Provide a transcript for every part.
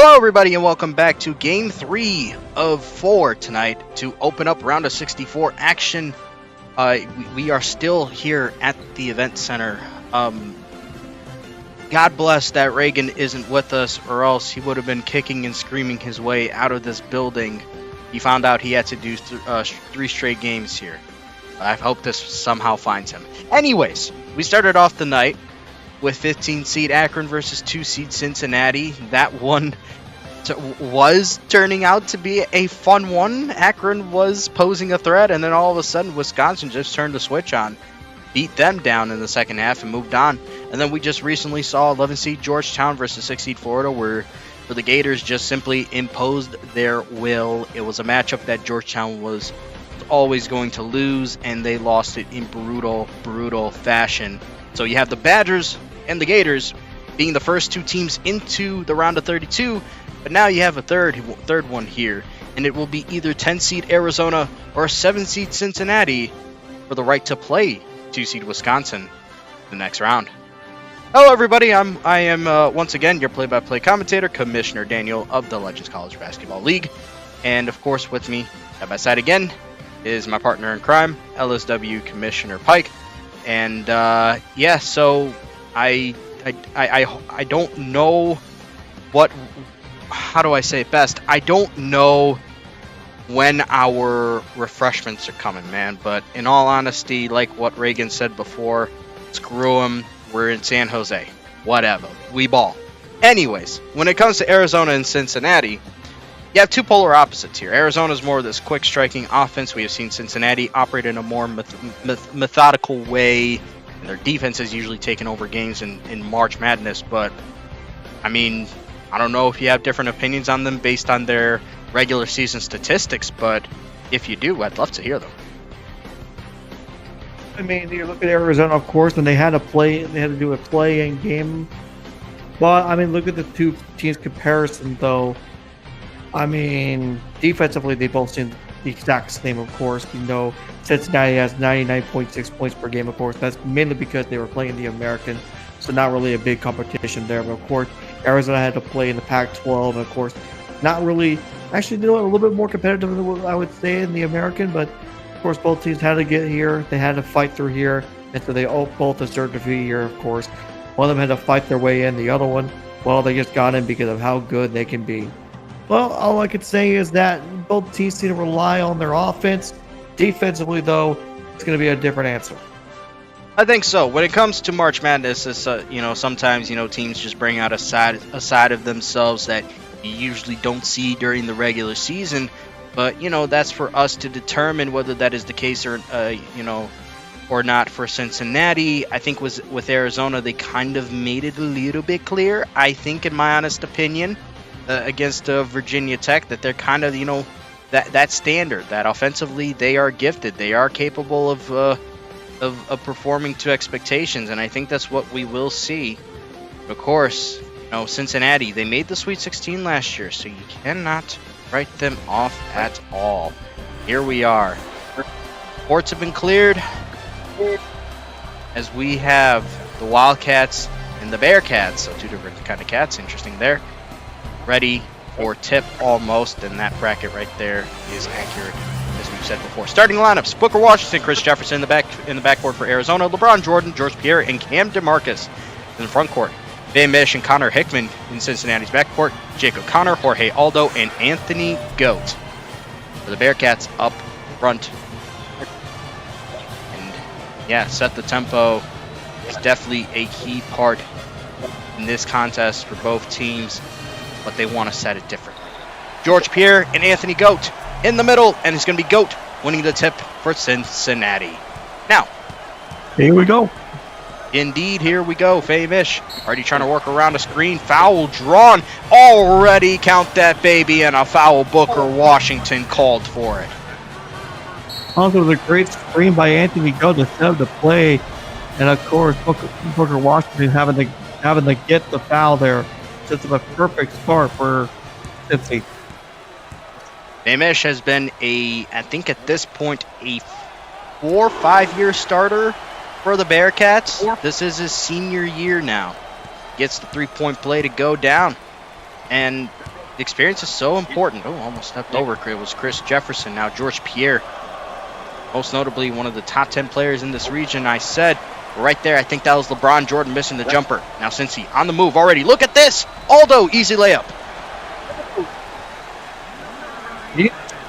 Hello everybody and welcome back to Game 3 of 4 tonight to open up round of 64 action. We are still here at the event center. God bless that Reagan isn't with us, or else he would have been kicking and screaming his way out of this building. He found out he had to do 3 straight games here. I hope this somehow finds him. Anyways, we started off the night with 15 seed Akron versus 2 seed Cincinnati. That one was turning out to be a fun one. Akron was posing a threat, and then all of a sudden Wisconsin just turned the switch on, beat them down in the second half, and moved on. And then we just recently saw 11 seed Georgetown versus 6 seed Florida, where the Gators just simply imposed their will. It was a matchup that Georgetown was always going to lose, and they lost it in brutal fashion. So you have the Badgers and the Gators being the first 2 teams into the round of 32, but now you have a third one here, and it will be either 10 seed Arizona or 7 seed Cincinnati for the right to play 2 seed Wisconsin the next round. Hello everybody, I am once again your play-by-play commentator, Commissioner Daniel of the Legends College Basketball League, and of course with me side by side again is my partner in crime, LSW Commissioner Pike. And yeah, so I don't know how do I say it best? I don't know when our refreshments are coming, man. But in all honesty, like what Reagan said before, screw them. We're in San Jose. Whatever. We ball. Anyways, when it comes to Arizona and Cincinnati, you have 2 polar opposites here. Arizona's more of this quick striking offense. We have seen Cincinnati operate in a more methodical way, and their defense has usually taken over games in March Madness. But I mean, I don't know if you have different opinions on them based on their regular season statistics, but if you do, I'd love to hear them. I mean, you look at Arizona, of course, and they had to do a play-in game. But I mean, look at the 2 teams comparison, though. I mean, defensively, they both seem the exact same, of course. You know, Cincinnati has 99.6 points per game, of course. That's mainly because they were playing the American, so not really a big competition there. But, of course, Arizona had to play in the Pac-12, and, of course, not really – actually, they were a little bit more competitive than what I would say in the American. But, of course, both teams had to get here. They had to fight through here, and so they both deserved to be here, of course. One of them had to fight their way in. The other one, well, they just got in because of how good they can be. Well, all I could say is that both teams seem to rely on their offense. Defensively, though, it's going to be a different answer. I think so. When it comes to March Madness, it's, sometimes, teams just bring out a side of themselves that you usually don't see during the regular season. But, that's for us to determine whether that is the case or not for Cincinnati. I think with Arizona, they kind of made it a little bit clear, I think, in my honest opinion, against Virginia Tech, that they're kind of, that standard, that offensively they are gifted. They are capable of performing to expectations, and I think that's what we will see. Of course, Cincinnati, they made the Sweet 16 last year, so you cannot write them off at all. Here we are. Ports have been cleared, as we have the Wildcats and the Bearcats, so 2 different kind of cats. Interesting there. Ready for tip almost, and that bracket right there is accurate, as we've said before. Starting lineups: Booker Washington, Chris Jefferson in the backcourt for Arizona, LeBron Jordan, George Pierre, and Cam DeMarcus in the front court. Van Mish and Connor Hickman in Cincinnati's backcourt, Jacob Connor, Jorge Aldo, and Anthony Goat for the Bearcats up front. And yeah, set the tempo is definitely a key part in this contest for both teams, but they want to set it differently. George Pierre and Anthony Goat in the middle, and it's going to be Goat winning the tip for Cincinnati. Now, here we go. Indeed, here we go. Faye Mish already trying to work around a screen. Foul drawn. Already count that baby, and a foul. Booker Washington called for it. Also, was a great screen by Anthony Goat to set up the play, and of course, Booker Washington having to get the foul there. Sets up a perfect start for Cincy. Mish has been I think at this point, a 4 or 5 year starter for the Bearcats. This is his senior year now. Gets the 3-point play to go down. And The experience is so important. Oh, almost stepped over. It was Chris Jefferson. Now George Pierre, most notably one of the top 10 players in this region. I said right there, I think that was LeBron Jordan missing the jumper. Now Cincy on the move already. Look at this. Aldo, easy layup.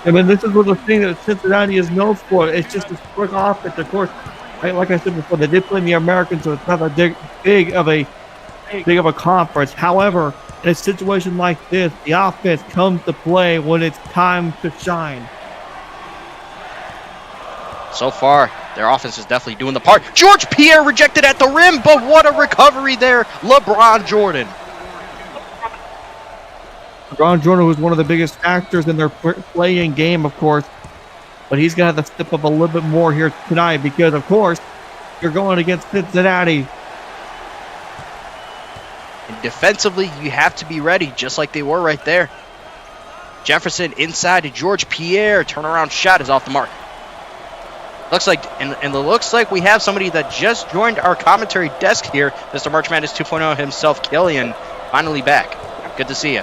I mean, this is what the thing that Cincinnati is known for. It's just this quick offense. Of course, like I said before, they did play in the American, so it's not that big of a conference. However, in a situation like this, the offense comes to play when it's time to shine. So far, their offense is definitely doing the part. George Pierre rejected at the rim, but what a recovery there. LeBron Jordan. LeBron Jordan was one of the biggest factors in their playing game, of course, but he's going to have to step up a little bit more here tonight because, of course, you're going against Cincinnati. And defensively, you have to be ready, just like they were right there. Jefferson inside to George Pierre. Turnaround shot is off the mark. Looks like, and it looks like we have somebody that just joined our commentary desk here. Mr. March Madness 2.0 himself, Killian, finally back. Good to see you.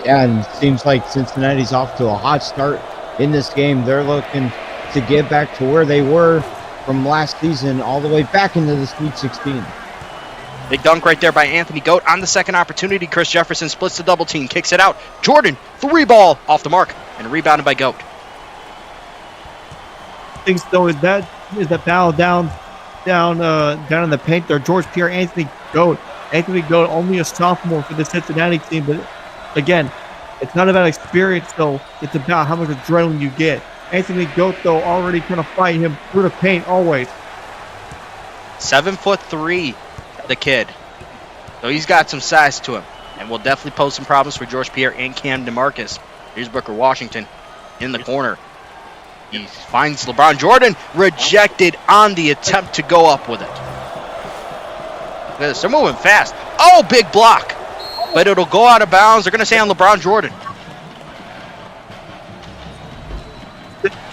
Yeah, and it seems like Cincinnati's off to a hot start in this game. They're looking to get back to where they were from last season, all the way back into the Sweet 16. Big dunk right there by Anthony Goat on the second opportunity. Chris Jefferson splits the double team, kicks it out. Jordan, 3-ball off the mark, and rebounded by Goat. Things though is that battle down in the paint there. George Pierre, Anthony Goat. Anthony Goat, only a sophomore for the Cincinnati team, but again, it's not about experience though. It's about how much adrenaline you get. Anthony Goat though already trying to fight him through the paint always. 7'3", the kid. So he's got some size to him, and will definitely pose some problems for George Pierre and Cam DeMarcus. Here's Booker Washington in the corner. He finds LeBron Jordan, rejected on the attempt to go up with it. Look at this, they're moving fast. Oh, big block. But it'll go out of bounds. They're going to say on LeBron Jordan.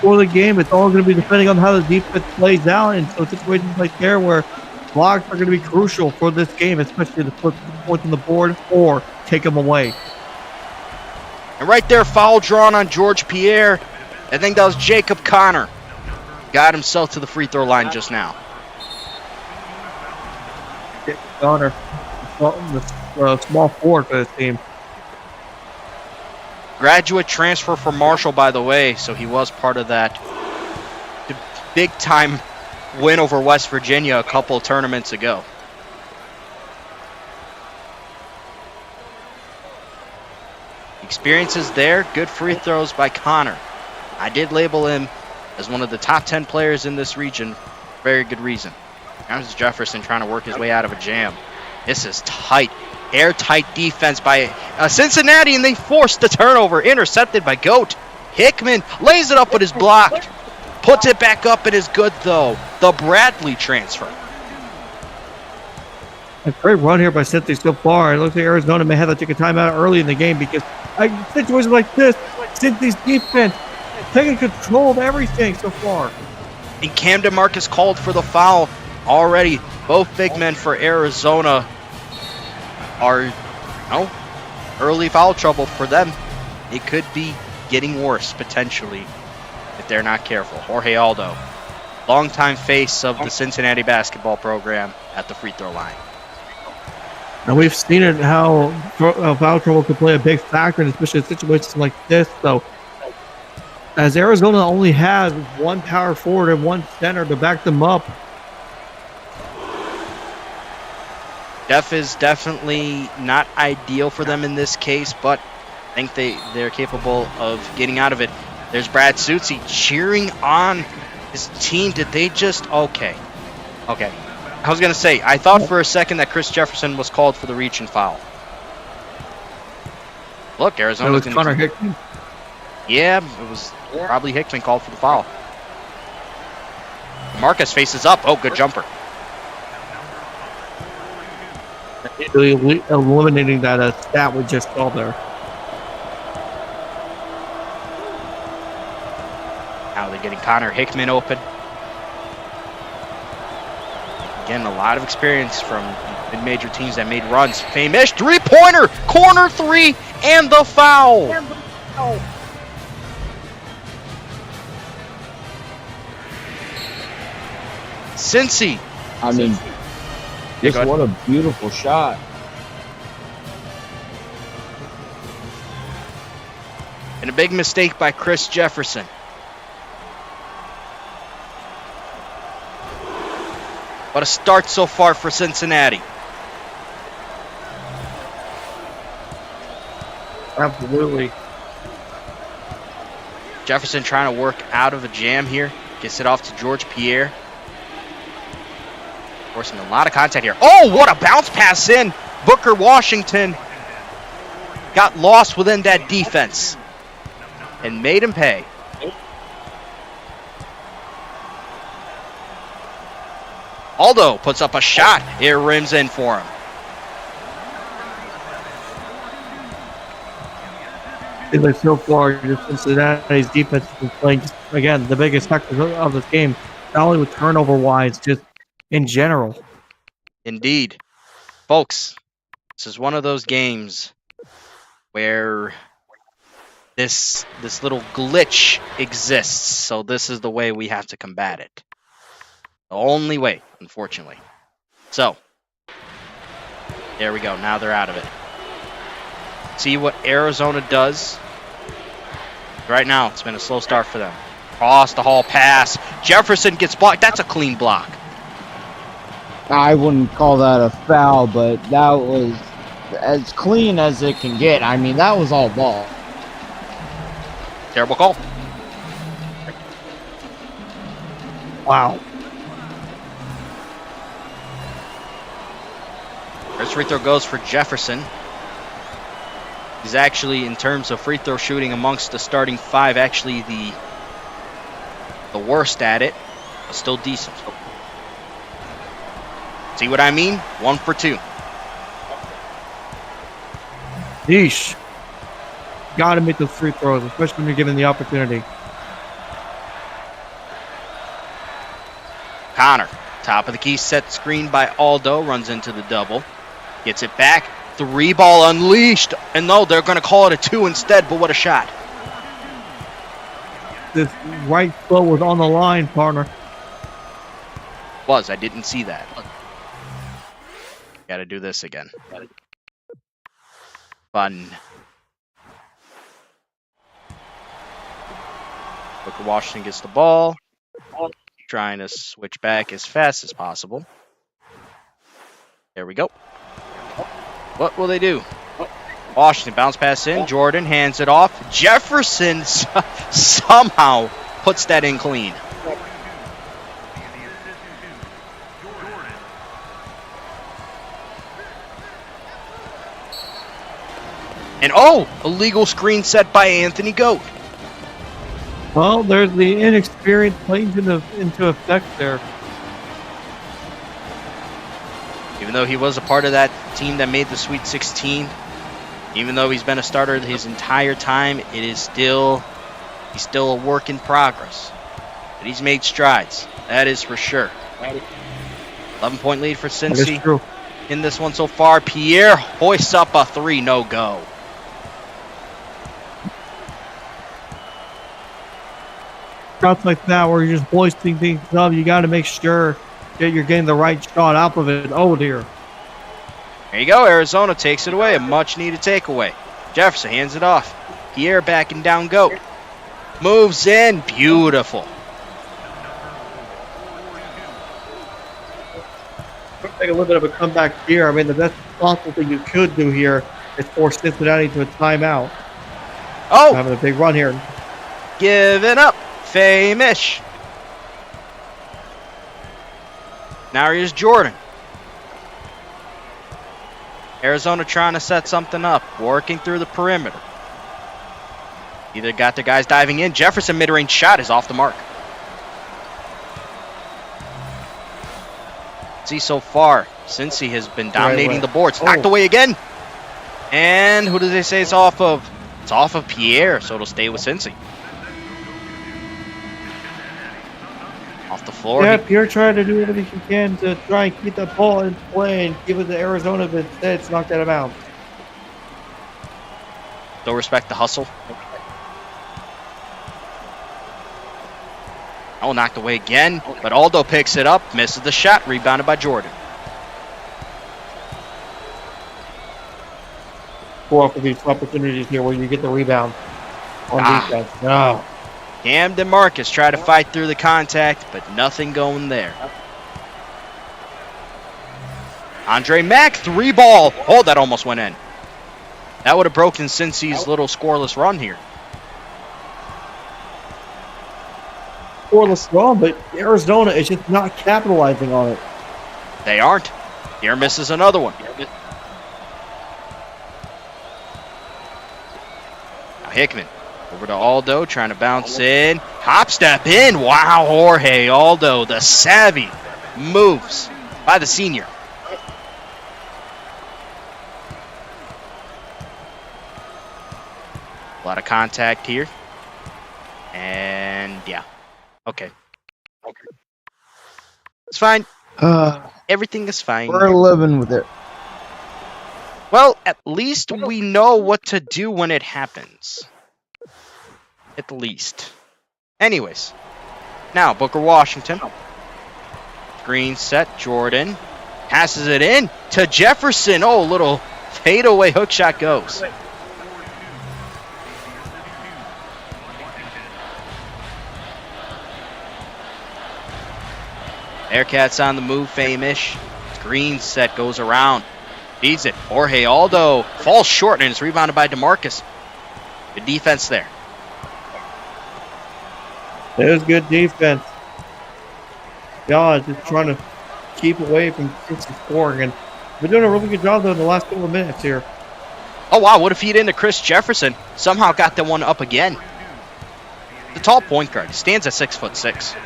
For the game, it's all going to be depending on how the defense plays out. And so situations like there where blocks are going to be crucial for this game, especially to put points on the board or take them away. And right there, foul drawn on George Pierre. I think that was Jacob Connor. Got himself to the free throw line just now. Connor, the small forward for this team. Graduate transfer from Marshall, by the way, so he was part of that big-time win over West Virginia a couple tournaments ago. Experience is there. Good free throws by Connor. I did label him as one of the top 10 players in this region. Very good reason. There's Jefferson trying to work his way out of a jam. This is tight. Airtight defense by Cincinnati, and they forced the turnover. Intercepted by Goat. Hickman lays it up, but is blocked. Puts it back up and is good, though. The Bradley transfer. A great run here by Cincy so far. It looks like Arizona may have to take a timeout early in the game because situations like this, Cincy's defense taking control of everything so far. And Cam DeMarcus called for the foul already. Both big men for Arizona are early foul trouble for them. It could be getting worse potentially if they're not careful. Jorge Aldo, longtime face of the Cincinnati basketball program, at the free throw line. And we've seen it how foul trouble could play a big factor, especially in situations like this. So, as Arizona only has one power forward and one center to back them up, Def is definitely not ideal for them in this case, but I think they're capable of getting out of it. There's Brad Sutsy cheering on his team. Did they just... Okay. I was going to say, I thought for a second that Chris Jefferson was called for the reach and foul. Look, Arizona's going to... Connor Hickman. Yeah, it was probably Hickman called for the foul. Marcus faces up. Oh, good jumper. Eliminating that stat we just saw there. Now they're getting Connor Hickman open. Again, a lot of experience from Mid-major teams that made runs. Famous three-pointer, corner three, and the foul. Cincy. I mean, just what a beautiful shot. And a big mistake by Chris Jefferson. What a start so far for Cincinnati. Absolutely. Jefferson trying to work out of a jam here. Gets it off to George Pierre. Forcing a lot of contact here. Oh, what a bounce pass in. Booker Washington got lost within that defense and made him pay. Aldo puts up a shot. It rims in for him. Like so far, just Cincinnati's defense has been playing, just, again, the biggest factor of this game, not only with turnover-wise, just in general. Indeed. Folks, this is one of those games where this little glitch exists, so this is the way we have to combat it. The only way, unfortunately. So, there we go. Now they're out of it. See what Arizona does. Right now, it's been a slow start for them. Cross the hall pass. Jefferson gets blocked. That's a clean block. I wouldn't call that a foul, but that was as clean as it can get. I mean, that was all ball. Terrible call. Wow. First free throw goes for Jefferson. He's actually, in terms of free throw shooting amongst the starting five, actually the worst at it, but still decent. See what I mean? 1 for 2. Yeesh. Got to make those free throws, especially when you're given the opportunity. Connor, top of the key, set screen by Aldo, runs into the double. Gets it back. 3-ball unleashed. And no, they're going to call it a 2 instead, but what a shot. This right foot was on the line, partner. I didn't see that. Got to do this again. Fun. Booker Washington gets the ball. Trying to switch back as fast as possible. There we go. What will they do? Washington bounce pass in. Jordan hands it off. Jefferson somehow puts that in clean. And illegal screen set by Anthony Goat. Well, there's the inexperience playing into effect there. Even though he was a part of that team that made the Sweet 16, even though he's been a starter his entire time, he's still a work in progress. But he's made strides. That is for sure. 11-point lead for Cincy in this one so far. Pierre hoists up a 3, no go. Shots like that where you're just hoisting things up, you got to make sure that you're getting the right shot out of it. Oh, dear. There you go. Arizona takes it away. A much-needed takeaway. Jefferson hands it off. Pierre backing down Goat. Moves in. Beautiful. Take a little bit of a comeback here. I mean, the best possible thing you could do here is force Cincinnati to a timeout. Having a big run here. Give it up. Famous. Now here's Jordan. Arizona trying to set something up, working through the perimeter. Either got their guys diving in. Jefferson mid-range shot is off the mark. See so far, Cincy has been dominating the boards. Knocked away again. And who do they say it's off of? It's off of Pierre, so it'll stay with Cincy. Off the floor. Yeah, Pierre tried to do everything he can to try and keep that ball in play and give it to Arizona, but instead it's knocked out of bounds. Don't respect the hustle. Oh, knocked away again, but Aldo picks it up, misses the shot, rebounded by Jordan. 4 of these opportunities here where you get the rebound on defense. No. Cam DeMarcus tried to fight through the contact, but nothing going there. Andre Mack, 3-ball. Oh, that almost went in. That would have broken Cincy's little scoreless run here. Scoreless run, but Arizona is just not capitalizing on it. They aren't. Pierre misses another one. Now Hickman. Over to Aldo, trying to bounce in. Hop step in. Wow, Jorge Aldo, the savvy moves by the senior. A lot of contact here. And yeah. Okay. It's fine. Everything is fine. We're living with it. Well, at least we know what to do when it happens. At least. Anyways. Now, Booker Washington. Screen set. Jordan. Passes it in to Jefferson. Oh, little fadeaway hook shot goes. Bearcats on the move, Famish. Screen set goes around. Feeds it. Jorge Aldo falls short and is rebounded by DeMarcus. Good defense there. There's good defense. God, just trying to keep away from Cincy scoring. And we're doing a really good job, though, in the last couple of minutes here. Oh, wow. What a feed into Chris Jefferson. Somehow got that one up again. The tall point guard. He stands at 6'6".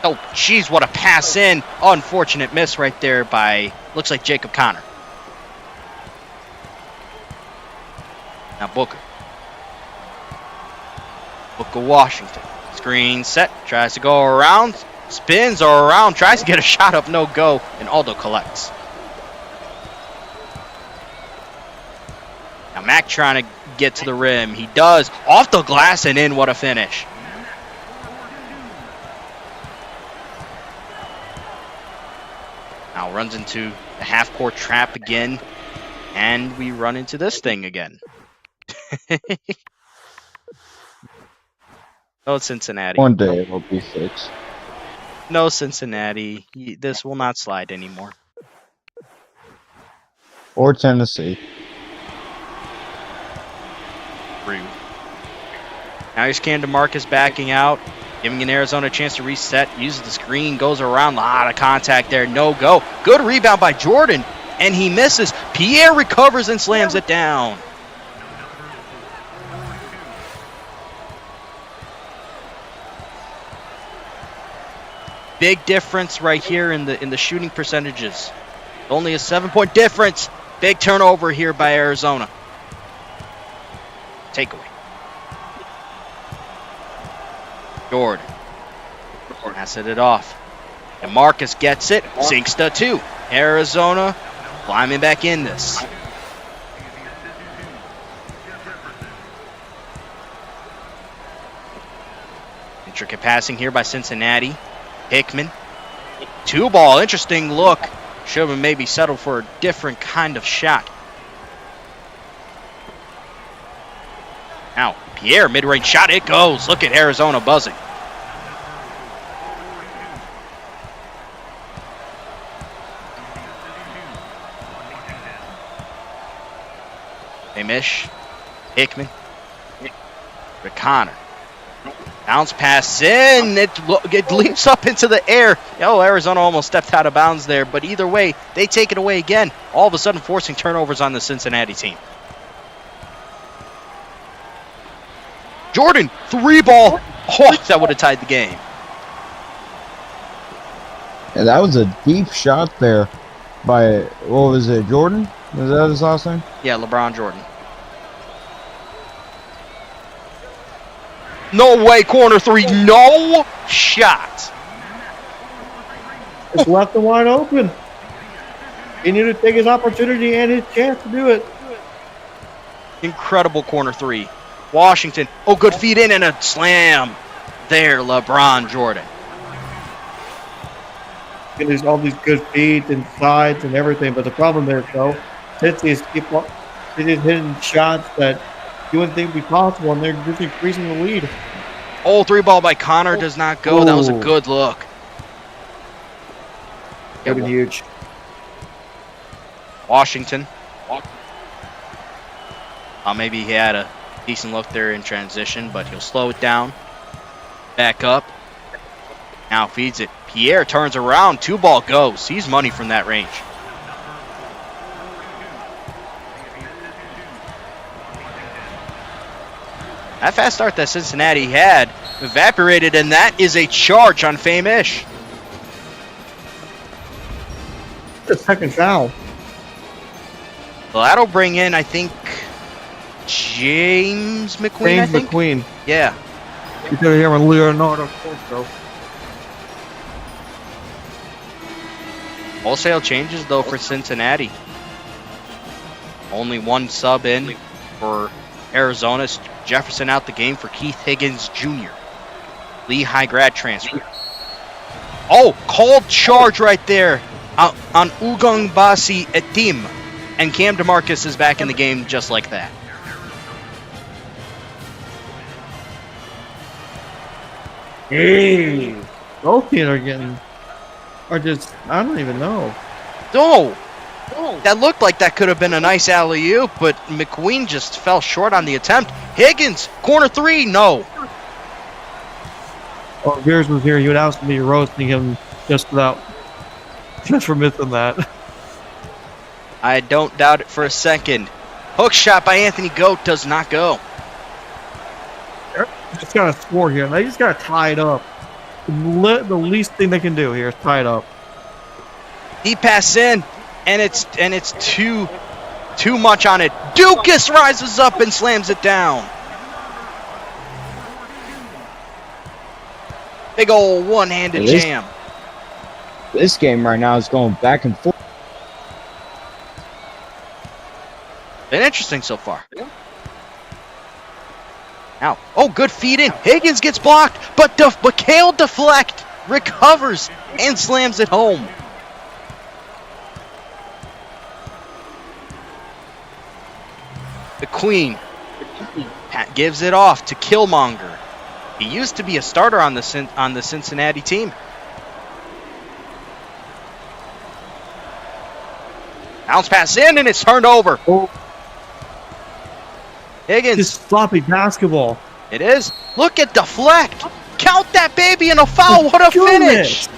Oh, jeez, what a pass in. Unfortunate miss right there by, looks like Jacob Connor. Now Booker. Booker Washington. Screen set. Tries to go around. Spins around. Tries to get a shot up. No go. And Aldo collects. Now Mack trying to get to the rim. He does. Off the glass and in. What a finish. Now runs into the half-court trap again. And we run into this thing again. No, Cincinnati. One day it will be fixed. No, Cincinnati. This will not slide anymore. Or Tennessee. Rude. Now here's Cam DeMarcus backing out, giving an Arizona a chance to reset. Uses the screen, goes around. A lot of contact there. No go. Good rebound by Jordan. And he misses. Pierre recovers and slams it down. Big difference right here in the shooting percentages. Only a 7-point difference. Big turnover here by Arizona. Takeaway. Jordan. Passing it off. And Marcus gets it. Sinks to 2. Arizona climbing back in this. Intricate passing here by Cincinnati. Hickman. 2-ball. Interesting look. Should have maybe settled for a different kind of shot. Now, Pierre, mid-range shot. It goes. Look at Arizona buzzing. Amish. Hickman. Connor. Bounce pass in. It leaps up into the air. Oh, Arizona almost stepped out of bounds there. But either way, they take it away again. All of a sudden forcing turnovers on the Cincinnati team. Jordan, 3-ball. Oh, that would have tied the game. Yeah, that was a deep shot there by, what was it, Jordan? Was that his last name? Yeah, LeBron Jordan. No way, corner three. No shot. It's left him wide open. He needed to take his opportunity and his chance to do it. Incredible corner three. Washington. Oh, good feed in and a slam. There, LeBron Jordan. And there's all these good feeds and sides and everything, but the problem there, though, Cincy is hitting shots that you wouldn't think would be possible, and they're just increasing the lead. Oh, three ball by Connor does not go. That was a good look. That would be huge. Washington. Maybe he had a decent look there in transition, but he'll slow it down. Back up. Now feeds it. Pierre turns around. 2-ball goes. He's money from that range. That fast start that Cincinnati had evaporated, and that is a charge on Fame-ish. The second foul. Well, that'll bring in, I think, James McQueen, I think? McQueen. Yeah. You could hear him Leonardo Corso. Wholesale changes, though, for Cincinnati. Only one sub in for Arizona. Jefferson out the game for Keith Higgins Jr. Lehigh grad transfer. Oh, called charge right there on Ugong Basi Etim. And Cam DeMarcus is back in the game just like that. Hey, both teams are just, I don't even know. No. That looked like that could have been a nice alley-oop, but McQueen just fell short on the attempt. Higgins, corner three, no. Oh, if Beers was here, he would absolutely be roasting him just for missing that. I don't doubt it for a second. Hook shot by Anthony Goat does not go. They just got to score here. They just got to tie it up. The least thing they can do here is tie it up. Deep pass in, and it's too much on it. Dukas rises up and slams it down. Big old one-handed jam. This game right now is going back and forth. Been interesting so far. Now, oh, good feed in. Higgins gets blocked, but Kale deflect, recovers, and slams it home. The Queen gives it off to Killmonger. He used to be a starter on the Cincinnati team. Bounce pass in, and it's turned over. Oh. Higgins. This sloppy basketball. It is. Look at deflect. Count that baby in a foul. What a finish.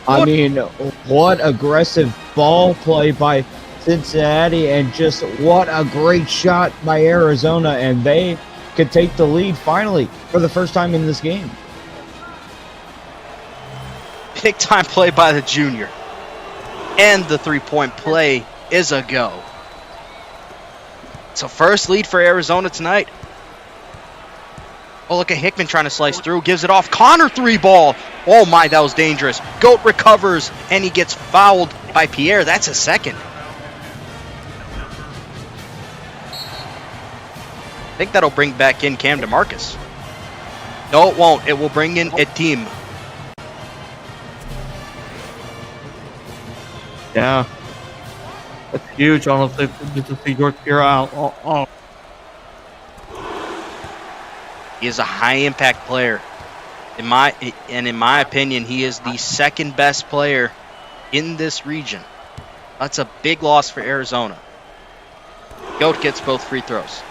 I mean, what aggressive ball play by Cincinnati, and just what a great shot by Arizona, and they could take the lead finally for the first time in this game. Big time play by the junior. And the three-point play is a go. It's a first lead for Arizona tonight. Oh, look at Hickman trying to slice through. Gives it off. Connor three-ball. Oh, my, that was dangerous. Goat recovers, and he gets fouled by Pierre. That's a second. I think that'll bring back in Cam DeMarcus. No, it won't. It will bring in Etim. Yeah. That's huge, honestly, just to see George Pierre out. He is a high-impact player. In my opinion, he is the second best player in this region. That's a big loss for Arizona. Goat gets both free throws.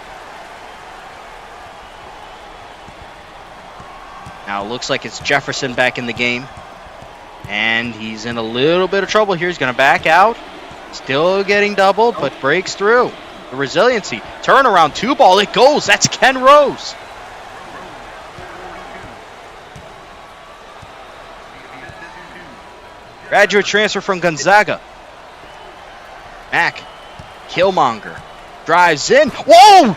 Now it looks like it's Jefferson back in the game. And he's in a little bit of trouble here. He's going to back out. Still getting doubled, but breaks through. The resiliency. Turnaround, two-ball. It goes. That's Ken Rose. Graduate transfer from Gonzaga. Mack. Killmonger. Drives in. Whoa!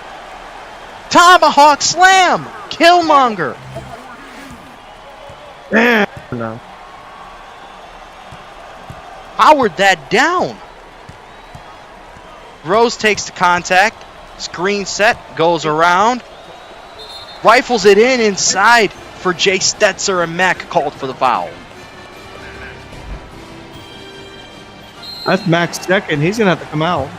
Tomahawk slam! Killmonger! No. Powered that down. Rose takes the contact. Screen set. Goes around. Rifles it in inside for Jay Stetzer, and Mack called for the foul. That's Mac's second. He's going to have to come out.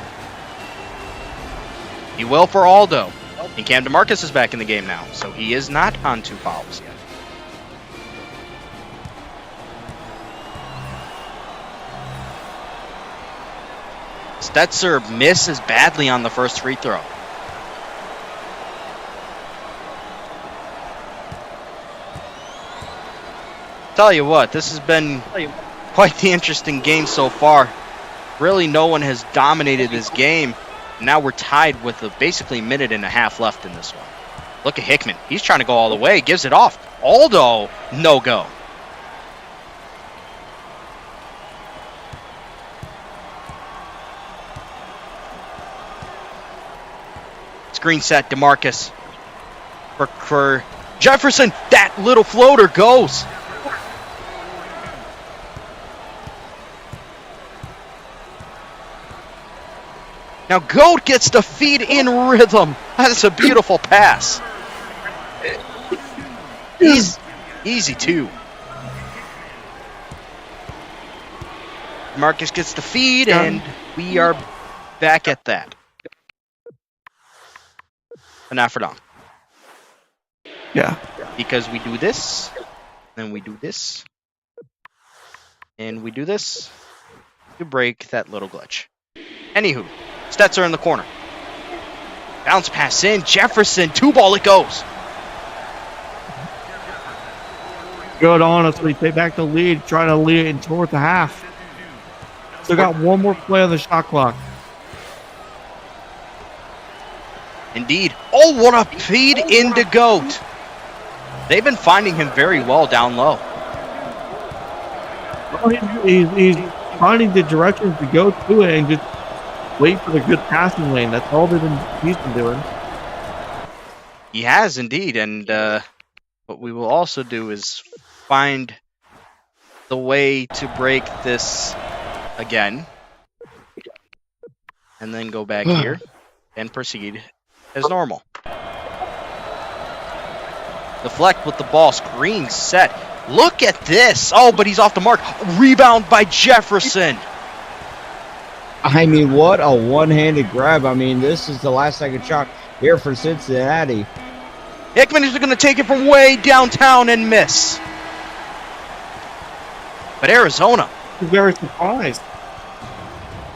He will for Aldo. And Cam DeMarcus is back in the game now, so he is not on 2 fouls yet. Stetzer misses badly on the first free throw. Tell you what, this has been quite the interesting game so far. Really, no one has dominated this game. Now we're tied with basically a minute and a half left in this one. Look at Hickman. He's trying to go all the way. Gives it off. Aldo, no go. Screen set, DeMarcus. For Jefferson. That little floater goes. Now Goat gets the feed in rhythm. That's a beautiful pass. Easy too. Marcus gets the feed, and we are back at that. And not for long. Yeah. Because we do this, then we do this, and we do this to break that little glitch. Anywho, Stetzer in the corner. Bounce pass in. Jefferson, 2-ball it goes. Good, honestly. Take back the lead. Trying to lead it toward the half. Still got one more play on the shot clock. Indeed. Oh, what a feed into Goat. They've been finding him very well down low. Well, he's finding the directions to go to it and just wait for the good passing lane. That's all he's been doing. He has indeed, and what we will also do is find the way to break this again, and then go back here and proceed as normal. Deflect with the ball, screen set. Look at this. Oh, but he's off the mark. Rebound by Jefferson. I mean, what a one-handed grab. I mean, this is the last-second shot here for Cincinnati. Hickman is going to take it from way downtown and miss. But Arizona, Very surprised.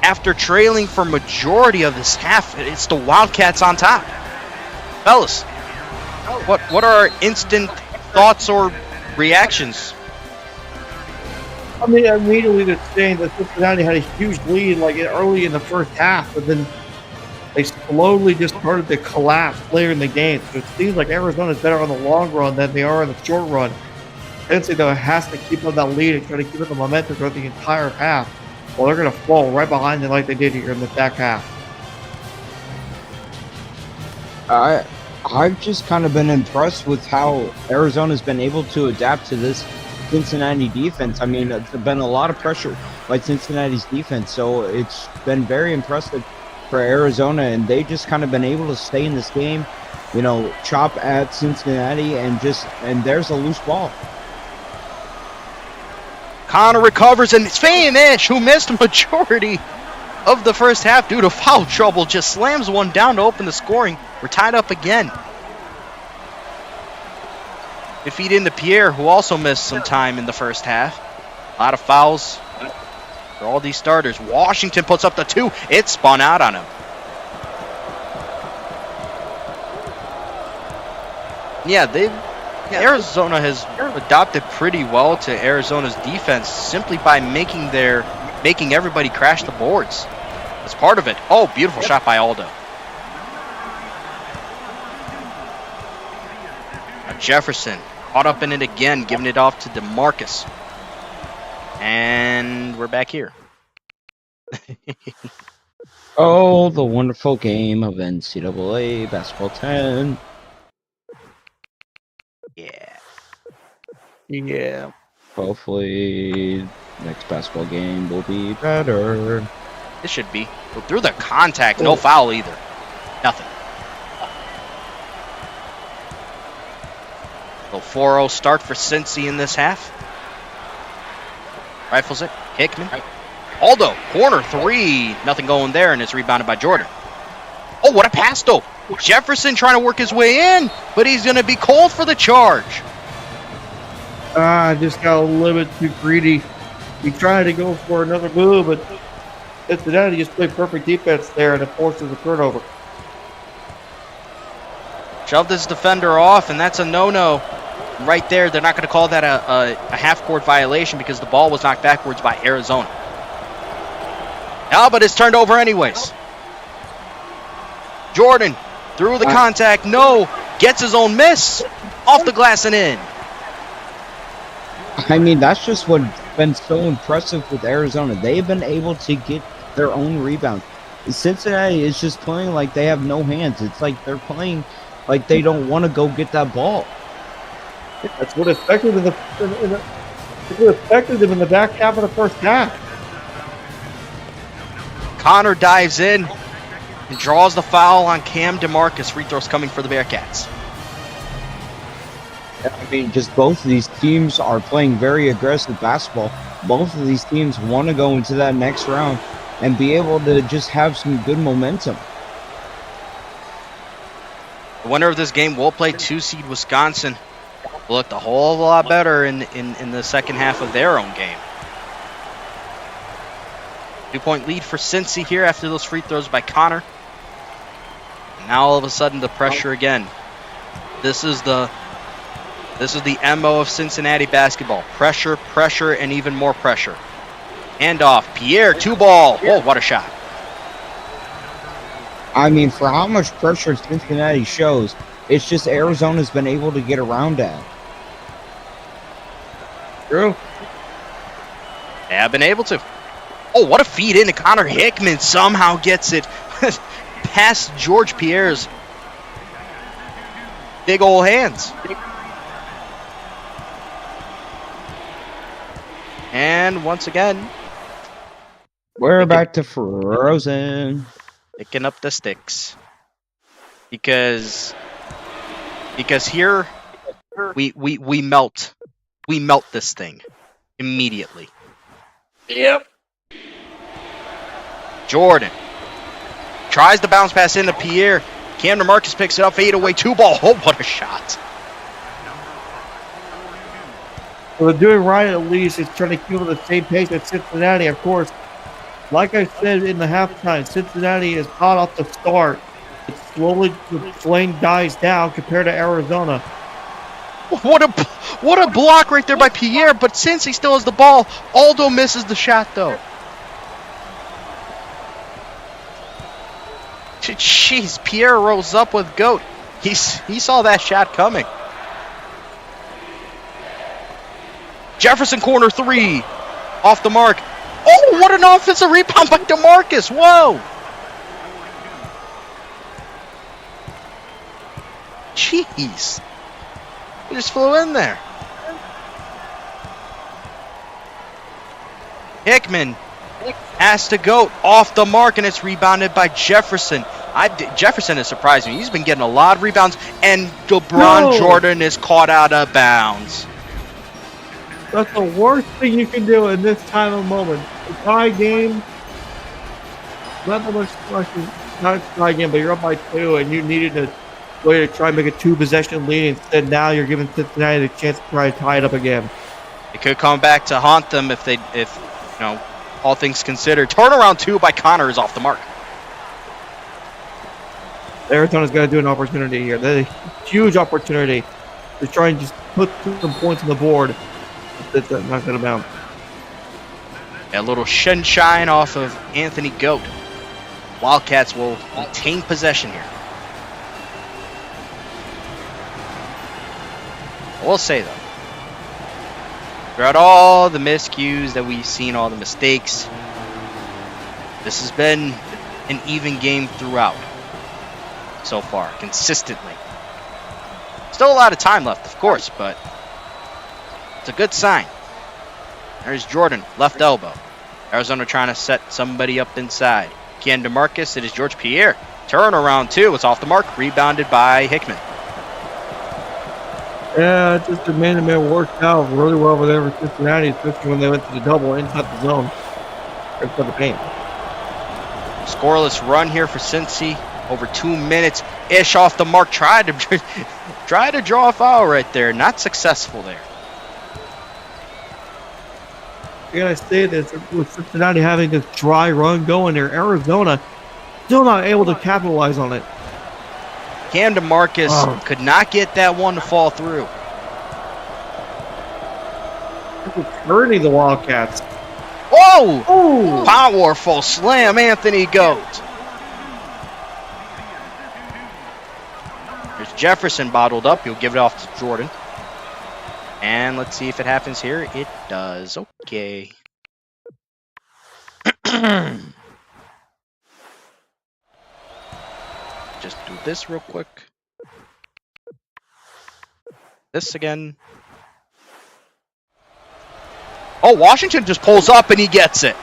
after trailing for majority of this half, it's the Wildcats on top. Fellas, what are our instant thoughts or reactions? I mean, immediately they're saying that Cincinnati had a huge lead like early in the first half, but then they slowly just started to collapse later in the game. So it seems like Arizona's better on the long run than they are in the short run. Cincinnati, though, has to keep up that lead and try to keep up the momentum throughout the entire half. Well, they're going to fall right behind them like they did here in the back half. I've just kind of been impressed with how Arizona's been able to adapt to this Cincinnati defense. I mean, there's been a lot of pressure by Cincinnati's defense, so it's been very impressive for Arizona, and they just kind of been able to stay in this game, you know, chop at Cincinnati, and there's a loose ball. Connor recovers, and it's Famish, who missed a majority of the first half due to foul trouble, just slams one down to open the scoring. We're tied up again. They feed into Pierre, who also missed some time in the first half. A lot of fouls for all these starters. Washington puts up the 2. It spun out on him. Yeah, Arizona has adopted pretty well to Arizona's defense simply by making everybody crash the boards. That's part of it. Oh, beautiful shot by Aldo. Now Jefferson caught up in it again, giving it off to DeMarcus. And we're back here. Oh, the wonderful game of NCAA Basketball 10. Yeah. Yeah. Hopefully, next basketball game will be better. This should be. Well, through the contact, no foul either. Nothing. So 4-0 start for Cincy in this half. Rifles it. Hickman. Aldo, corner three. Nothing going there, and it's rebounded by Jordan. Oh, what a pass, though. Jefferson trying to work his way in, but he's going to be called for the charge. Just got a little bit too greedy. He tried to go for another move, but Cincinnati just played perfect defense there, and it forces a turnover. Shoved his defender off, and that's a no-no. Right there, they're not going to call that a half-court violation because the ball was knocked backwards by Arizona. But it's turned over anyways. Jordan, through the contact, no. Gets his own miss. Off the glass and in. I mean, that's just what's been so impressive with Arizona. They've been able to get their own rebounds. Cincinnati is just playing like they have no hands. It's like they're playing like they don't want to go get that ball. That's what affected them in the back half of the first half. Connor dives in and draws the foul on Cam DeMarcus. Free throws coming for the Bearcats. I mean, just both of these teams are playing very aggressive basketball. Both of these teams want to go into that next round and be able to just have some good momentum. The winner of this game will play 2-seed Wisconsin. Looked a whole lot better in the second half of their own game. 2-point lead for Cincy here after those free throws by Connor. Now all of a sudden the pressure again. This is the MO of Cincinnati basketball. Pressure, pressure, and even more pressure. Handoff. Pierre, 2-ball. Oh, what a shot. I mean, for how much pressure Cincinnati shows, it's just Arizona's been able to get around that. True. They have been able to. Oh, what a feed into Connor Hickman. Somehow gets it past George Pierre's big old hands. And once again, we're back to frozen. Picking up the sticks. Because here we melt. We melt this thing immediately. Yep. Jordan tries to bounce pass into Pierre. Cam DeMarcus picks it up, fade away, 2-ball. Oh, what a shot. Well, they're doing right at least. It's trying to keep at the same pace as Cincinnati, of course. Like I said in the halftime, Cincinnati is hot off the start. It's slowly, the flame dies down compared to Arizona. What a block right there by Pierre, but since he still has the ball, Aldo misses the shot though. Jeez, Pierre rolls up with GOAT. He saw that shot coming. Jefferson corner three. Off the mark. Oh, what an offensive rebound by DeMarcus. Whoa. Jeez. He just flew in there. Hickman has to go off the mark, and it's rebounded by Jefferson. Jefferson has surprised me. He's been getting a lot of rebounds, and LeBron Jordan is caught out of bounds. That's the worst thing you can do in this time of moment. A tie game, not so much, not a tie game, but you're up by 2, and you needed to way to try and make a 2-possession lead. Instead, now you're giving Cincinnati the chance to try to tie it up again. It could come back to haunt them if all things considered. Turnaround 2 by Connor is off the mark. Arizona's got to do an opportunity here. There's a huge opportunity to try and just put some points on the board. That's not going to bounce. A little sunshine off of Anthony GOAT. Wildcats will retain possession here. I will say, though, throughout all the miscues that we've seen, all the mistakes, this has been an even game throughout so far, consistently. Still a lot of time left, of course, but it's a good sign. There's Jordan, left elbow. Arizona trying to set somebody up inside. Kian DeMarcus, it is George Pierre. Turnaround, too. It's off the mark. Rebounded by Hickman. Yeah, just the man-to-man worked out really well over there for Cincinnati, especially when they went to the double inside the zone for the paint. Scoreless run here for Cincy. Over 2 minutes. Ish off the mark. Tried to draw a foul right there. Not successful there. I gotta say this, with Cincinnati having this dry run going there, Arizona still not able to capitalize on it. Cam DeMarcus could not get that one to fall through. Hurting the Wildcats. Whoa! Oh! Powerful slam, Anthony Goat. There's Jefferson bottled up. He'll give it off to Jordan. And let's see if it happens here. It does. Okay. Just do this real quick. This again. Oh, Washington just pulls up and he gets it.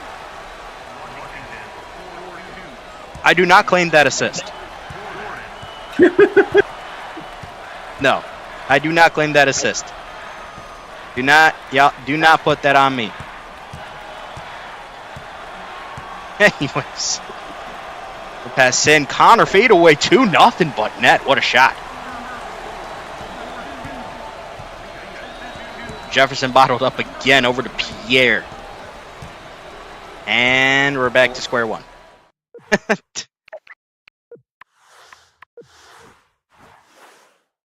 I do not claim that assist. No, I do not claim that assist. Do not put that on me. Anyways. Pass in. Connor fade away 2-0 but net. What a shot. Jefferson bottled up again over to Pierre. And we're back to square one.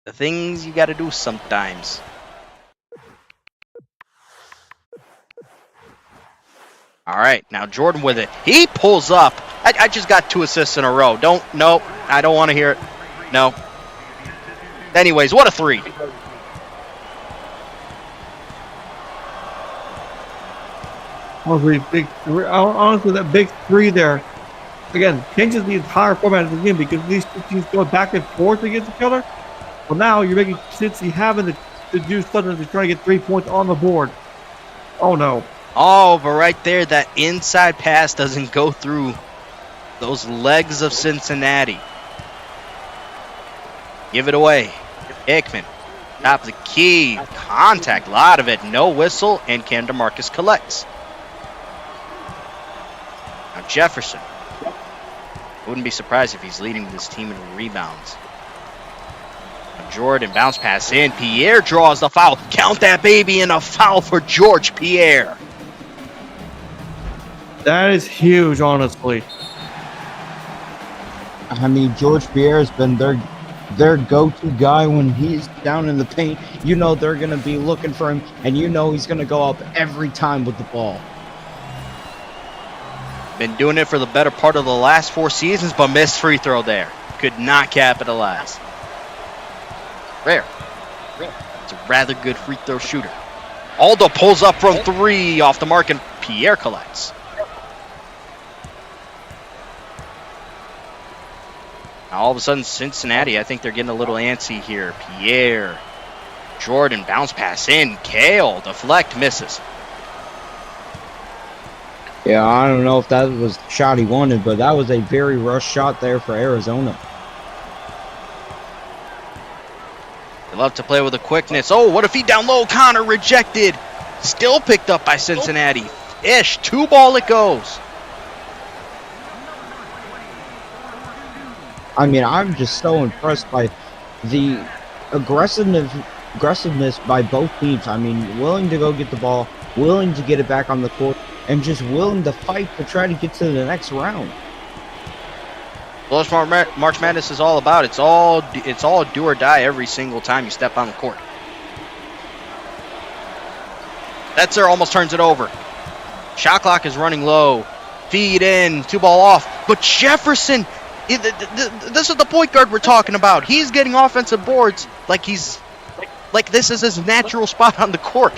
The things you gotta do sometimes. All right, now Jordan with it. He pulls up. I just got 2 assists in a row. No, I don't want to hear it. No. Anyways, what a 3. Honestly, that big 3 there, again, changes the entire format of the game because these two teams go back and forth against each other. Well, now you're making Cincy having to do something to try to get 3 points on the board. Oh, no. Oh, but right there, that inside pass doesn't go through those legs of Cincinnati. Give it away. Hickman. Top of the key. Contact. A lot of it. No whistle. And Cam DeMarcus collects. Now Jefferson. Wouldn't be surprised if he's leading this team in rebounds. Now Jordan. Bounce pass in. Pierre draws the foul. Count that baby in a foul for George Pierre. That is huge, honestly. I mean, George Pierre has been their go-to guy when he's down in the paint. You know they're going to be looking for him, and you know he's going to go up every time with the ball. Been doing it for the better part of the last 4 seasons, but missed free throw there. Could not capitalize. Rare. It's a rather good free throw shooter. Aldo pulls up from 3 off the mark, and Pierre collects. Now all of a sudden, Cincinnati, I think they're getting a little antsy here. Pierre. Jordan, bounce pass in. Kale, deflect, misses. Yeah, I don't know if that was the shot he wanted, but that was a very rushed shot there for Arizona. They love to play with the quickness. Oh, what if he down low? Connor rejected. Still picked up by Cincinnati. Ish, 2 ball it goes. I mean, I'm just so impressed by the aggressiveness by both teams. I mean, willing to go get the ball, willing to get it back on the court, and just willing to fight to try to get to the next round. Well, that's what March Madness is all about. It's all do or die every single time you step on the court. Setzer almost turns it over. Shot clock is running low. Feed in, 2 ball off. But Jefferson, this is the point guard we're talking about. He's getting offensive boards like this is his natural spot on the court.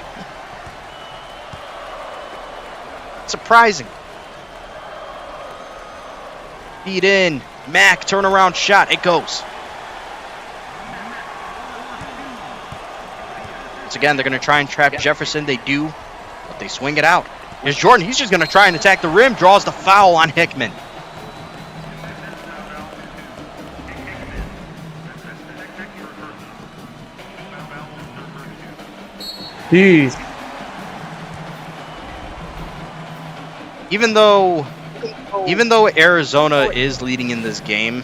Surprising. Feed in. Mac, turnaround shot. It goes. Once again, they're going to try and trap Jefferson. They do, but they swing it out. Here's Jordan. He's just going to try and attack the rim. Draws the foul on Hickman. Jeez. Even though Arizona is leading in this game,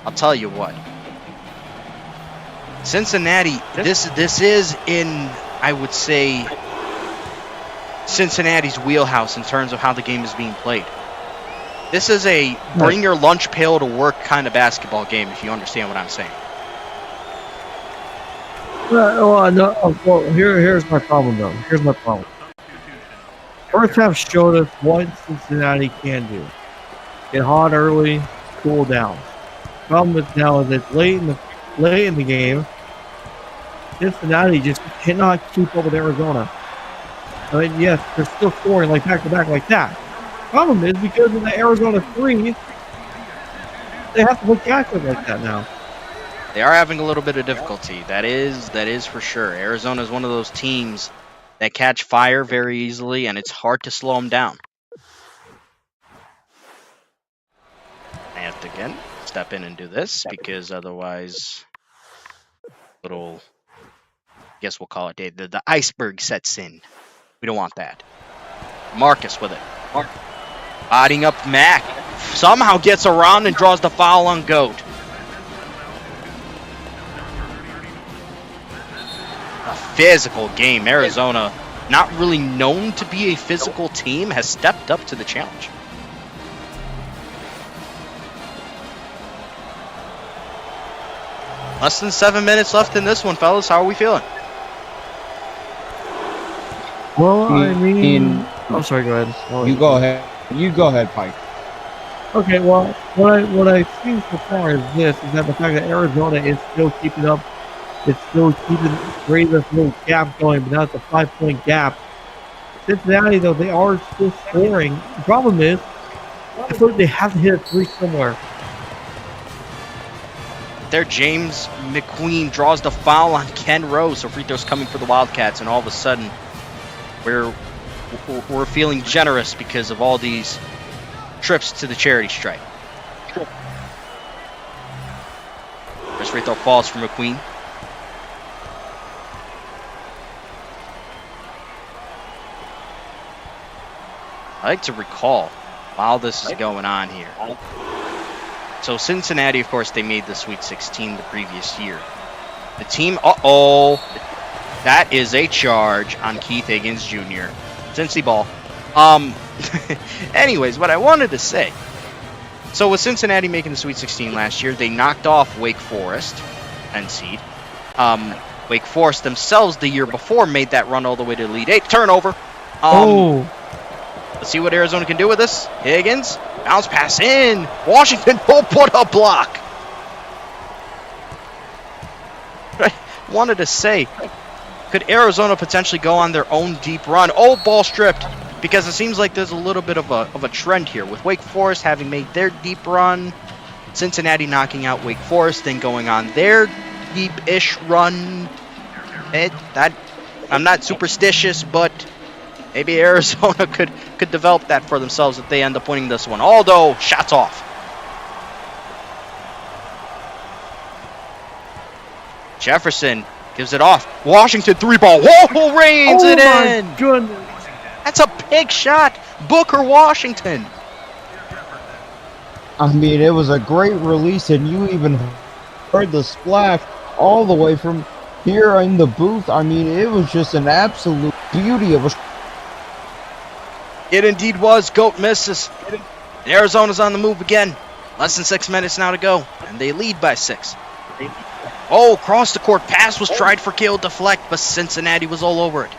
I'll tell you what. Cincinnati, this is in, I would say, Cincinnati's wheelhouse in terms of how the game is being played. This is a bring your lunch pail to work kind of basketball game, if you understand what I'm saying. Here's my problem, though. Here's my problem. First half showed us what Cincinnati can do. Get hot early, cool down. Problem is now is it's late in the game. Cincinnati just cannot keep up with Arizona. I mean, yes, they're still scoring like back to back like that. Problem is because of the Arizona 3, they have to look active like that now. They are having a little bit of difficulty. That is for sure. Arizona is one of those teams that catch fire very easily, and it's hard to slow them down. I have to, again, step in and do this, because otherwise, I guess we'll call it the iceberg sets in. We don't want that. Marcus with it. Bodying up Mac. Somehow gets around and draws the foul on Goat. A physical game. Arizona, not really known to be a physical team, has stepped up to the challenge. Less than 7 minutes left in this one, fellas. How are we feeling? Well, I mean, I'm sorry. Go ahead. You go ahead. You go ahead, Pike. Okay. Well, what I've seen so far is that the fact that Arizona is still keeping up. It's still keeping this little gap going, but now it's a 5-point gap. Cincinnati, though, they are still scoring. The problem is, I feel like they have to hit a three somewhere. There, James McQueen draws the foul on Ken Rose, so free throws coming for the Wildcats, and all of a sudden, we're feeling generous because of all these trips to the charity stripe. First free throw falls for McQueen. I like to recall while this is going on here. So Cincinnati, of course, they made the Sweet 16 the previous year. The team, that is a charge on Keith Higgins Jr. Cincy ball. Anyways, what I wanted to say. So with Cincinnati making the Sweet 16 last year, they knocked off Wake Forest, 10 seed. Wake Forest themselves the year before made that run all the way to Elite 8. Turnover. Let's see what Arizona can do with this. Higgins, bounce pass in. Washington will put a block. I wanted to say, could Arizona potentially go on their own deep run? Oh, ball stripped, because it seems like there's a little bit of a trend here with Wake Forest having made their deep run, Cincinnati knocking out Wake Forest, then going on their deep-ish run. I'm not superstitious, but maybe Arizona could develop that for themselves if they end up winning this one. Although, shots off. Jefferson gives it off. Washington three-ball. Whoa, rains it in. Oh, my goodness. That's a big shot. Booker Washington. I mean, it was a great release, and you even heard the splash all the way from here in the booth. I mean, it was just an absolute beauty of a... It indeed was. Goat misses. Arizona's on the move again. Less than 6 minutes now to go, and they lead by 6. Oh, cross the court pass was tried for KO deflect, but Cincinnati was all over it.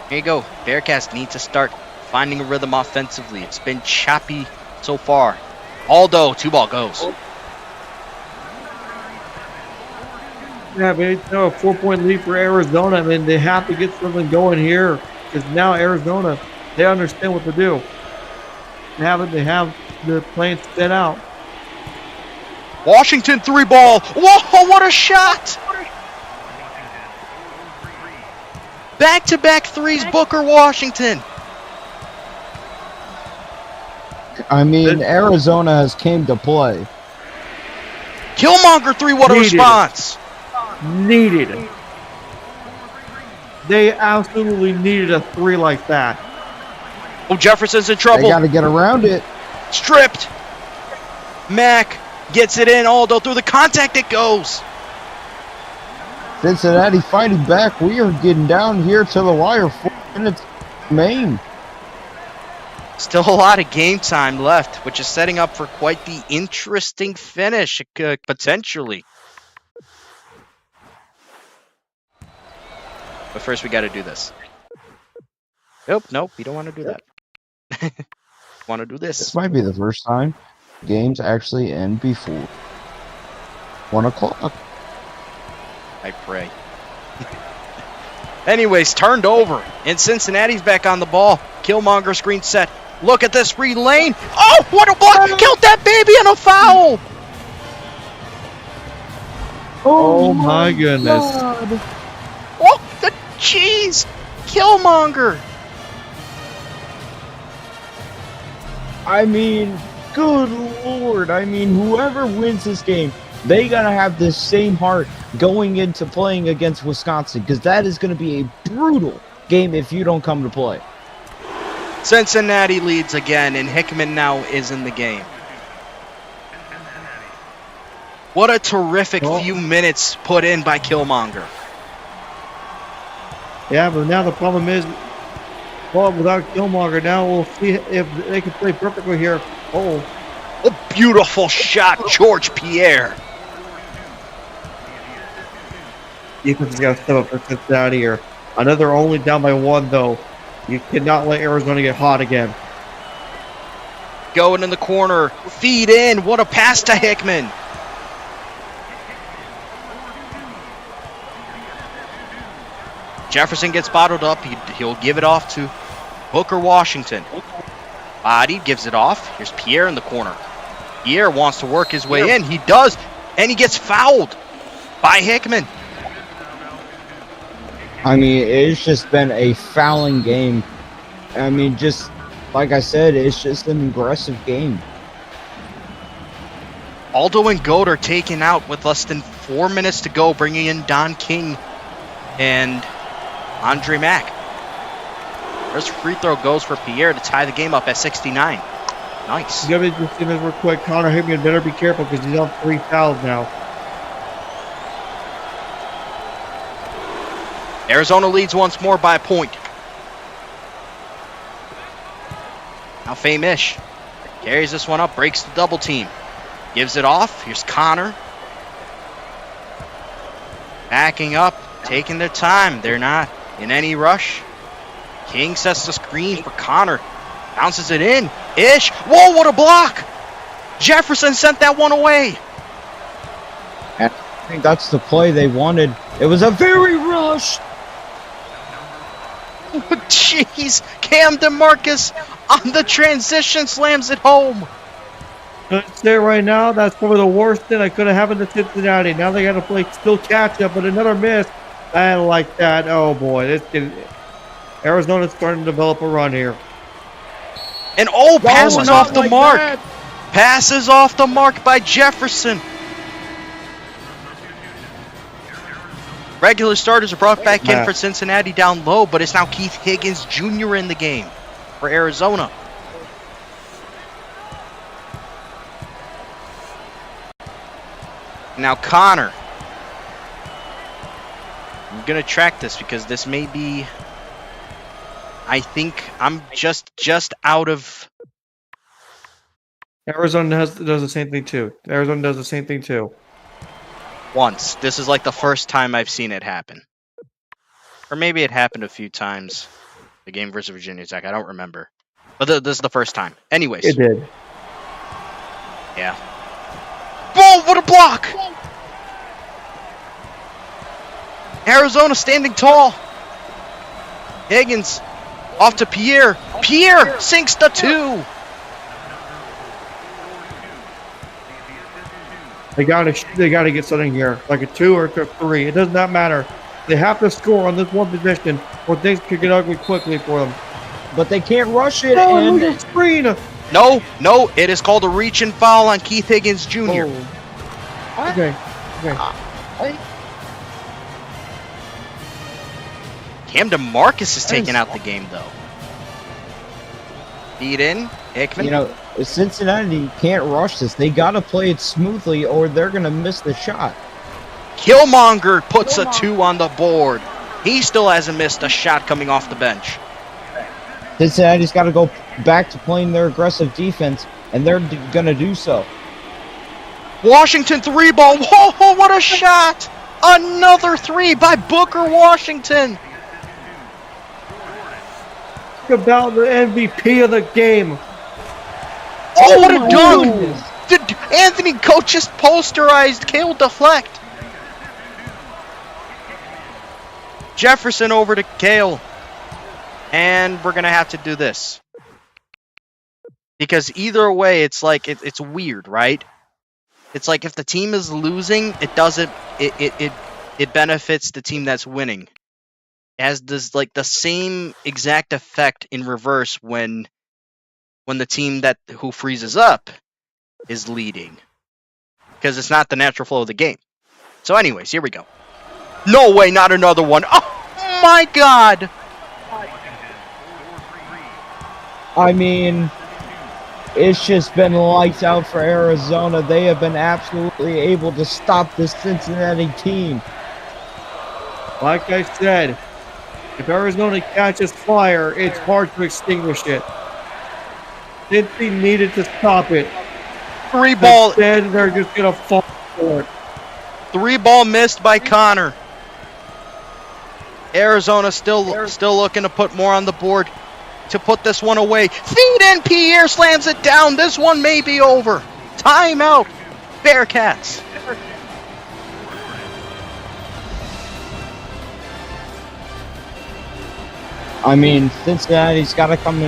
Here you go. Bearcats need to start finding a rhythm offensively. It's been choppy so far. Aldo, 2-ball goes. Yeah, but it's now a 4-point lead for Arizona. I mean, they have to get something going here because now Arizona, they understand what to do. They have the plane set out. Washington 3-ball. Whoa, what a shot! Back-to-back threes, Booker Washington. I mean, Arizona has came to play. Killmonger 3, what a Needed. response. Needed. They absolutely needed a 3 like that. Oh, Jefferson's in They trouble. got to get around it. Stripped. Mack gets it in. Aldo through the contact it goes. Cincinnati fighting back. We are getting down here to the wire. 4 minutes remain. Still a lot of game time left, which is setting up for quite the interesting finish, potentially. But first, we got to do this. Nope, you don't want to do that. Want to do This this. might be the first time games actually end before 1 o'clock. I pray. Anyways, turned over, and Cincinnati's back on the ball. Killmonger screen set. Look at this free lane. Oh, what a block! Killed that baby on a foul. Oh my goodness. Oh, the cheese! Killmonger. I mean, good lord. I mean, whoever wins this game, they got to have the same heart going into playing against Wisconsin, because that is going to be a brutal game if you don't come to play. Cincinnati leads again, and Hickman now is in the game. What a terrific few minutes put in by Killmonger. Yeah, but now the problem is, well, without Killmonger, now we'll see if they can play perfectly here. Oh, A beautiful shot, George Pierre. defense has got to step up for Cincinnati here. Another only down by 1, though. You cannot let Arizona get hot again. Going in the corner, feed in. What a pass to Hickman. Jefferson gets bottled up. He'll give it off to Booker Washington. Body gives it off. Here's Pierre in the corner. Pierre wants to work his way in. He does, and he gets fouled by Hickman. I mean, it's just been a fouling game. I mean, just like I said, it's just an aggressive game. Aldo and Goat are taken out with less than 4 minutes to go, bringing in Don King and Andre Mack. First free throw goes for Pierre to tie the game up at 69. Nice. You gotta just see this real quick. Connor Hickman better be careful because he's on 3 fouls now. Arizona leads once more by a point. Now Famish carries this one up, breaks the double team. Gives it off. Here's Connor. Backing up, taking their time. They're not in any rush. King sets the screen for Connor. Bounces it in. Ish. Whoa, what a block! Jefferson sent that one away. I think that's the play they wanted. It was a very rush. Jeez. Cam DeMarcus on the transition slams it home. I'd say right now, that's probably the worst thing that could have happened to Cincinnati. Now they got to play still catch up, but another miss. I don't like that. Oh boy, Arizona's starting to develop a run here. And passes off the mark. Passes off the mark by Jefferson. Regular starters are brought back in for Cincinnati down low, but it's now Keith Higgins Jr. in the game for Arizona. Now Connor. I'm going to track this because this may be... I think I'm just out of... Arizona does the same thing too. Arizona does the same thing too. Once. This is like the first time I've seen it happen. Or maybe it happened a few times. The game versus Virginia Tech. I don't remember. But this is the first time. Anyways. It did. Yeah. Whoa, what a block! Arizona standing tall. Higgins off to Pierre. Pierre sinks the 2. They gotta get something here, like a 2 or a 3. It does not matter. They have to score on this one position, or things could get ugly quickly for them. But they can't rush it. Oh, And look at the screen! No, it is called a reach and foul on Keith Higgins Jr. Oh. Okay. Cam DeMarcus is taking out the game, though. Feed in, Hickman. you know, Cincinnati can't rush this. They got to play it smoothly, or they're gonna miss the shot. Killmonger puts a 2 on the board. He still hasn't missed a shot coming off the bench. Cincinnati's got to go back to playing their aggressive defense, and they're gonna do so. Washington 3 ball. Whoa, what a shot! Another 3 by Booker Washington. About the MVP of the game. Oh, what a dunk! Did Anthony Coach just posterized Kale deflect? Jefferson over to Kale. And we're going to have to do this. Because either way, it's like, it's weird, right? It's like if the team is losing, it benefits the team that's winning. It has this, like, the same exact effect in reverse when the team who freezes up is leading. Because it's not the natural flow of the game. So anyways, here we go. No way, not another one. Oh my God! I mean, it's just been lights out for Arizona. They have been absolutely able to stop this Cincinnati team. Like I said, if Arizona catches fire, it's hard to extinguish it. Cincy needed to stop it. 3 ball. Instead, they're just gonna fall for it. 3 ball missed by Connor. Arizona still looking to put more on the board to put this one away. Feed in, Pierre slams it down. This one may be over. Timeout, Bearcats. I mean, Cincinnati's got to come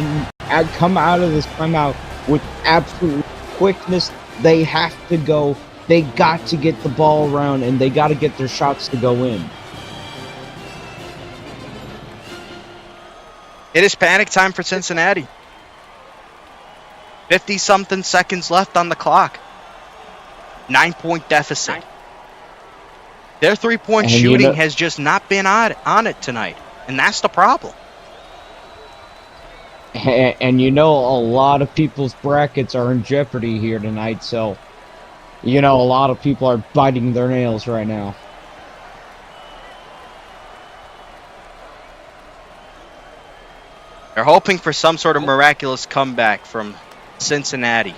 out of this timeout with absolute quickness. They have to go. They got to get the ball around, and they got to get their shots to go in. It is panic time for Cincinnati. 50-something seconds left on the clock. 9-point deficit. Their three-point shooting has just not been on it tonight, and that's the problem. And you know, a lot of people's brackets are in jeopardy here tonight, so you know, a lot of people are biting their nails right now. They're hoping for some sort of miraculous comeback from Cincinnati.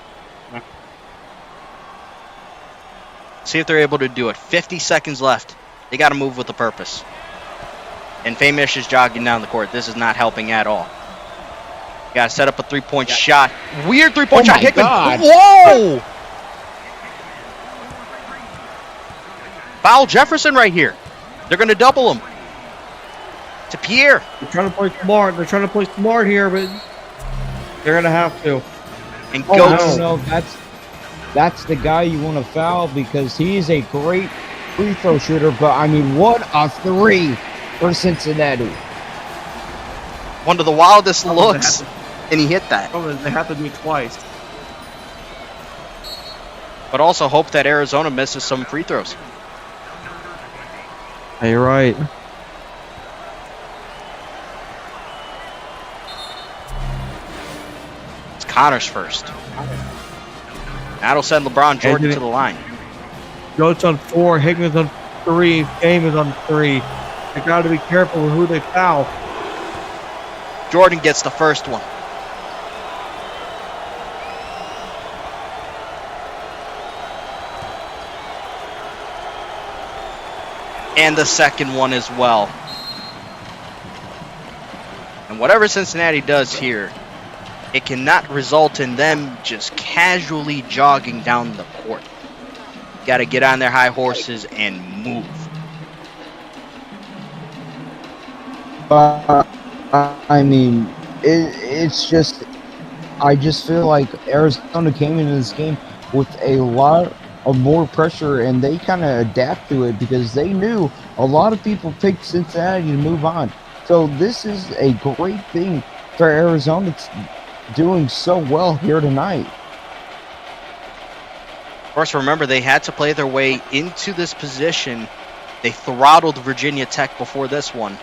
See if they're able to do it. 50 seconds left. They got to move with a purpose. And Famish is jogging down the court. This is not helping at all. Got to set up a three-point shot. Weird three-point shot. Hickman. God. Whoa! Foul Jefferson right here. They're going to double him. To Pierre. They're trying to play smart. They're trying to play smart here, but they're going to have to. And I Goats. don't know if that's the guy you want to foul, because he's a great free throw shooter. But I mean, what a 3 for Cincinnati! One of the wildest looks, and he hit that. They have to do it twice. But also hope that Arizona misses some free throws. Hey, you're right. It's Connor's first. That'll send LeBron Jordan to the line. Goats on 4, Higgins on 3, Game is on 3. They got to be careful with who they foul. Jordan gets the first one. And the second one as well. And whatever Cincinnati does here, it cannot result in them just casually jogging down the court. Got to get on their high horses and move. I mean, it's just, I just feel like Arizona came into this game with a lot of more pressure, and they kind of adapt to it because they knew a lot of people picked Cincinnati to move on. So this is a great thing for Arizona doing so well here tonight. Of course, remember, they had to play their way into this position. They throttled Virginia Tech before this one.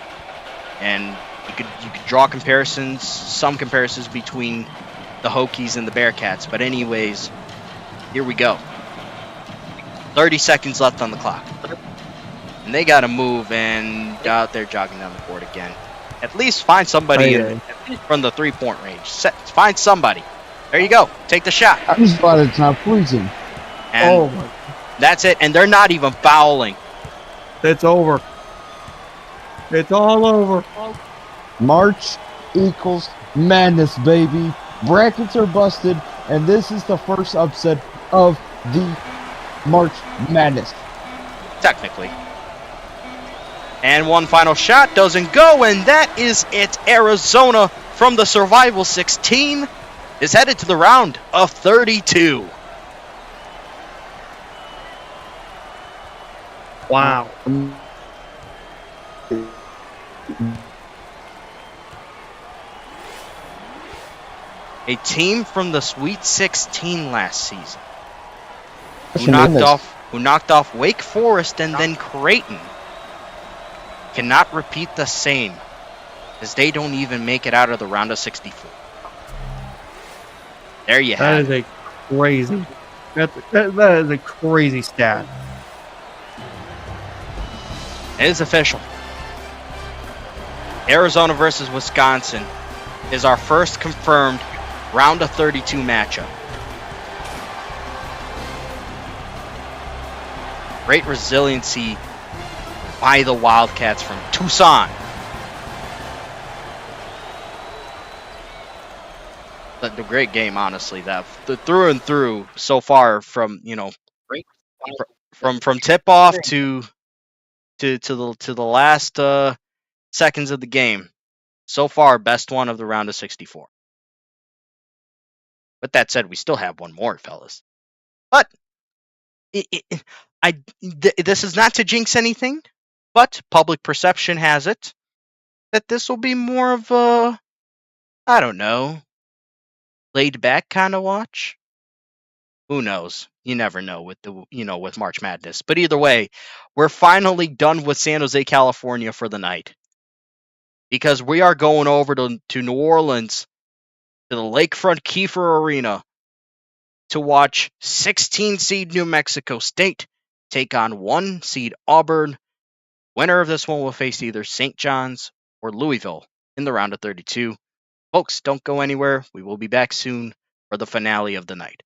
And you could draw comparisons, some comparisons between the Hokies and the Bearcats. But anyways, here we go. 30 seconds left on the clock. And they got to move and out there jogging down the court again. At least find somebody from the three-point range. Find somebody. There you go. Take the shot. I was about to stop freezing. And that's it. And they're not even fouling. It's over. It's all over. March equals madness, baby. Brackets are busted, and this is the first upset of the March Madness. Technically. And one final shot doesn't go, and that is it. Arizona from the Survival 16 is headed to the round of 32. Wow. A team from the Sweet 16 last season who knocked off Wake Forest and then Creighton cannot repeat the same, as they don't even make it out of the round of 64. There you have it. That is a crazy stat. It is official. Arizona versus Wisconsin is our first confirmed round of 32 matchup. Great resiliency by the Wildcats from Tucson. The great game, honestly. That through and through so far, from from tip off to the last seconds of the game. So far, best one of the round of 64. With that said, we still have one more, fellas. But this is not to jinx anything, but public perception has it that this will be more of a, I don't know, laid back kind of watch. Who knows? You never know with with March Madness. But either way, we're finally done with San Jose, California for the night, because we are going over to New Orleans, to the Lakefront Kiefer Arena, to watch 16-seed New Mexico State take on 1-seed Auburn. Winner of this one will face either St. John's or Louisville in the round of 32. Folks, don't go anywhere. We will be back soon for the finale of the night.